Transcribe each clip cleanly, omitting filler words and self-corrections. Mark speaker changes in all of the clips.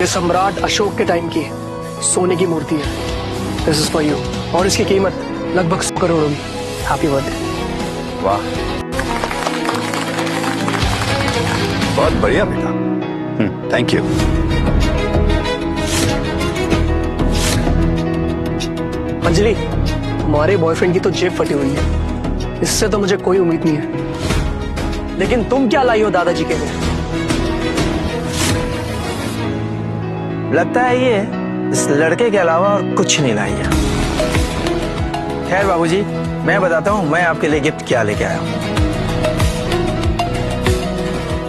Speaker 1: सम्राट अशोक के टाइम की सोने की मूर्ति है। This is for you. और इसकी कीमत लगभग 100 करोड़ होगी। Happy birthday.
Speaker 2: वाह, बहुत बढ़िया बेटा। Thank you.
Speaker 1: अंजलि, तुम्हारे बॉयफ्रेंड की तो जेब फटी हुई है, इससे तो मुझे कोई उम्मीद नहीं है। लेकिन तुम क्या लाई हो दादाजी के लिए?
Speaker 3: लगता है ये इस लड़के के अलावा और कुछ नहीं लाई है। खैर बाबूजी, मैं बताता हूँ मैं आपके लिए गिफ्ट क्या लेके आया हूँ।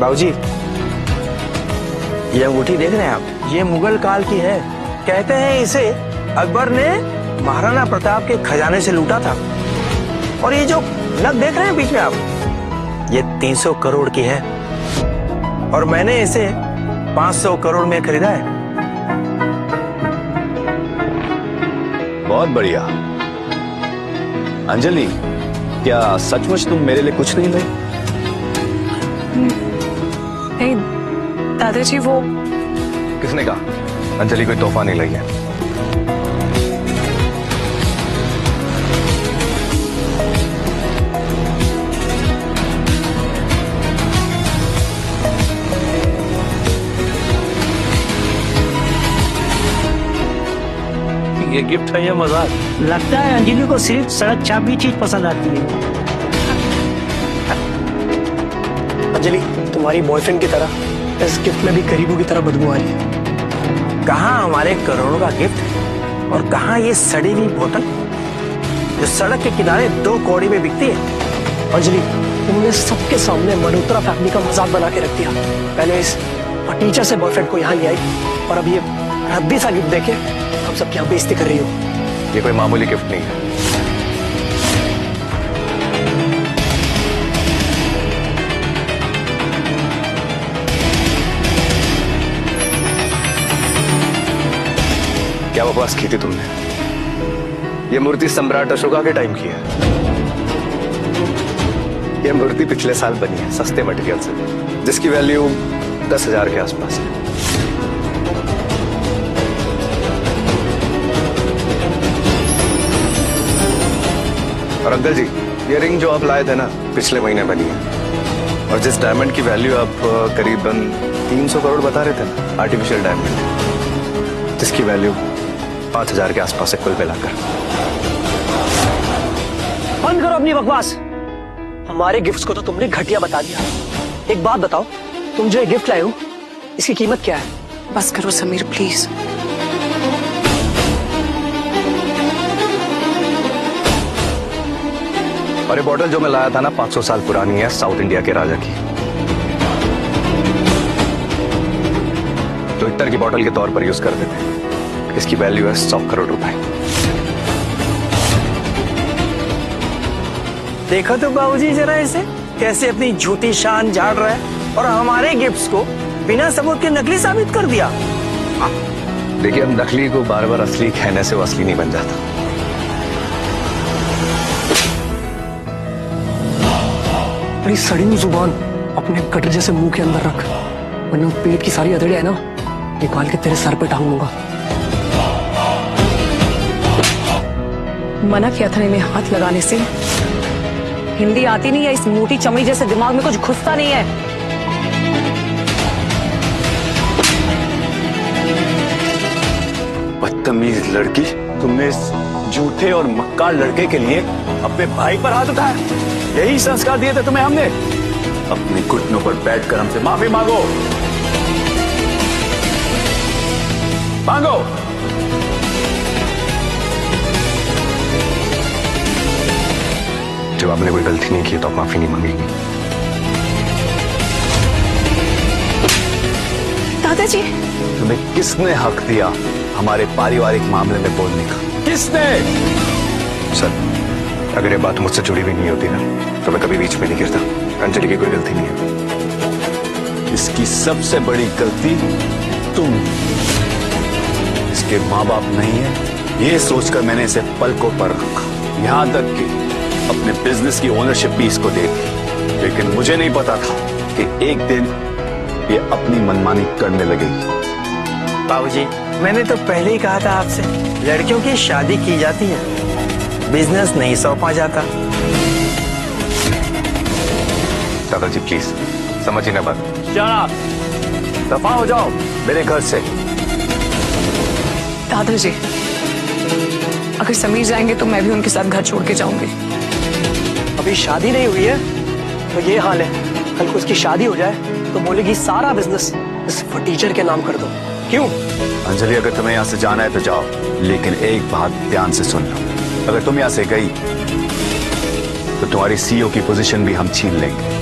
Speaker 3: बाबूजी, ये अंगूठी देख रहे हैं आप, ये मुगल काल की है। कहते हैं इसे अकबर ने महाराणा प्रताप के खजाने से लूटा था। और ये जो नग देख रहे हैं बीच में आप, ये 300 करोड़ की है और मैंने इसे 500 करोड़ में खरीदा है।
Speaker 2: बहुत बढ़िया। अंजलि, क्या सचमुच तुम मेरे लिए कुछ नहीं लाई?
Speaker 4: नहीं दादाजी, वो
Speaker 2: किसने कहा अंजलि कोई तोहफा नहीं लाई है?
Speaker 3: ये गिफ्ट है या मजाक?
Speaker 5: लगता है अंजलि को सिर्फ सड़क छापी चीज पसंद आती है।
Speaker 1: अंजलि, तुम्हारी बॉयफ्रेंड की तरह इस गिफ्ट में भी गरीबों की तरह बदबू आ रही है।
Speaker 3: कहाँ हमारे करोड़ों का गिफ्ट और कहाँ ये सड़ी हुई बोतल जो सड़क के किनारे 2 कौड़ी में बिकती है।
Speaker 1: अंजलि, तुमने सबके सामने मल्होत्रा फैमिली का मजाक बना के रख दिया। पहले इस टीचर से बॉयफ्रेंड को यहाँ ले आई और अब ये रद्दी सा गिफ्ट देके हम सब क्या बेइज्जती कर रही हो।
Speaker 2: ये कोई मामूली गिफ्ट नहीं है। क्या बकवास की थी तुमने? ये मूर्ति सम्राट अशोका के टाइम की है। ये मूर्ति पिछले साल बनी है सस्ते मटेरियल से, जिसकी वैल्यू 10,000 के आसपास है। और अंकल जी, ये रिंग जो आप लाए थे ना, पिछले महीने बनी है। और जिस डायमंड की वैल्यू आप करीबन 300 करोड़ बता रहे थे ना, आर्टिफिशियल डायमंड, जिसकी वैल्यू 5,000 के आसपास है कुल मिलाकर।
Speaker 1: बंद करो अपनी बकवास। हमारे गिफ्ट्स को तो तुमने घटिया बता दिया। एक बात बताओ, तुम जो ये गिफ्ट लाए हो इसकी कीमत क्या है?
Speaker 4: बस करो समीर प्लीज।
Speaker 2: और ये बॉटल जो मैं लाया था ना, 500 साल पुरानी है, साउथ इंडिया के राजा की। तो इत्तर की बॉटल के तौर पर यूज करते थे। इसकी वैल्यू है 100 करोड़ रुपए।
Speaker 3: देखो तो बाबूजी जरा इसे कैसे अपनी झूठी शान झाड़ रहा है और हमारे गिफ्ट्स को बिना सबूत के नकली साबित कर दिया।
Speaker 2: देखिए, अब नकली को बार बार असली कहने से वो असली नहीं बन जाता।
Speaker 1: अपनी सड़ी हुई जुबान अपने कटर जैसे मुंह के अंदर रख, वरना पेट की सारी अधेड़े है ना, निकाल के तेरे सर पे टांग लूंगा।
Speaker 4: मना किया था इन्हें हाथ लगाने से। हिंदी आती नहीं है, इस मोटी चमड़ी जैसे दिमाग में कुछ घुसता नहीं है।
Speaker 2: बदतमीज लड़की, तुमने इस झूठे और मक्कार लड़के के लिए अपने भाई पर हाथ उठाया। यही संस्कार दिए थे तुम्हें हमने। अपने घुटनों पर बैठकर हमसे माफी मांगो, मांगो। जब आपने कोई गलती नहीं की तो आप माफी नहीं मांगेंगी।
Speaker 4: दादाजी,
Speaker 2: तुम्हें किसने हक दिया हमारे पारिवारिक मामले में बोलने का? किसने? सर, अगर ये बात मुझसे जुड़ी हुई नहीं होती ना, तो मैं कभी बीच में नहीं गिरता। अंजलि की कोई गलती नहीं है। इसकी सबसे बड़ी गलती तुम। इसके माँ बाप नहीं है, ये सोचकर मैंने इसे पलकों पर रखा, यहां तक कि अपने बिजनेस की ओनरशिप भी इसको दे दी। लेकिन मुझे नहीं पता था कि एक दिन ये अपनी मनमानी करने लगेगी।
Speaker 3: बाबूजी, मैंने तो पहले ही कहा था आपसे, लड़कियों की शादी की जाती है, बिजनेस नहीं सौंपा जाता।
Speaker 2: दादाजी प्लीज समझिए ना बात।
Speaker 3: चलो दफा हो जाओ
Speaker 2: मेरे घर से।
Speaker 4: दादाजी, अगर समीर जाएंगे तो मैं भी उनके साथ घर छोड़ के जाऊंगी।
Speaker 1: अभी शादी नहीं हुई है तो ये हाल है, कल को उसकी शादी हो जाए तो बोलेगी सारा बिजनेस इस टीचर के नाम कर दो। क्यों?
Speaker 2: अंजलि, अगर तुम्हें यहाँ से जाना है तो जाओ, लेकिन एक बात ध्यान से सुन लो, अगर तुम यहाँ से गई तो तुम्हारी सीईओ की पोजीशन भी हम छीन लेंगे।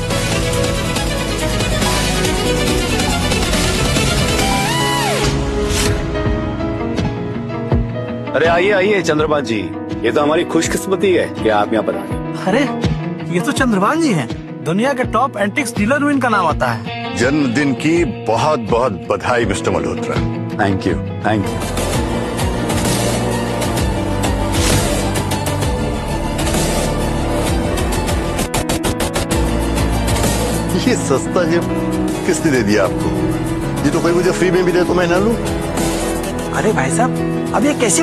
Speaker 2: अरे आइए आइए चंद्रपाल जी, ये तो हमारी खुशकिस्मती है कि आप यहाँ पर आए।
Speaker 6: अरे ये तो चंद्रभान जी हैं, दुनिया के टॉप एंटिक्स डीलर में इनका नाम आता है।
Speaker 7: जन्मदिन की बहुत बहुत बधाई mister Malhotra.
Speaker 2: Thank you thank you.
Speaker 7: ये सस्ता गिफ्ट किसने दे दिया आपको? ये तो कोई मुझे फ्री में भी दे तो मैं ना लूं।
Speaker 3: अरे भाई साहब, अब ये कैसी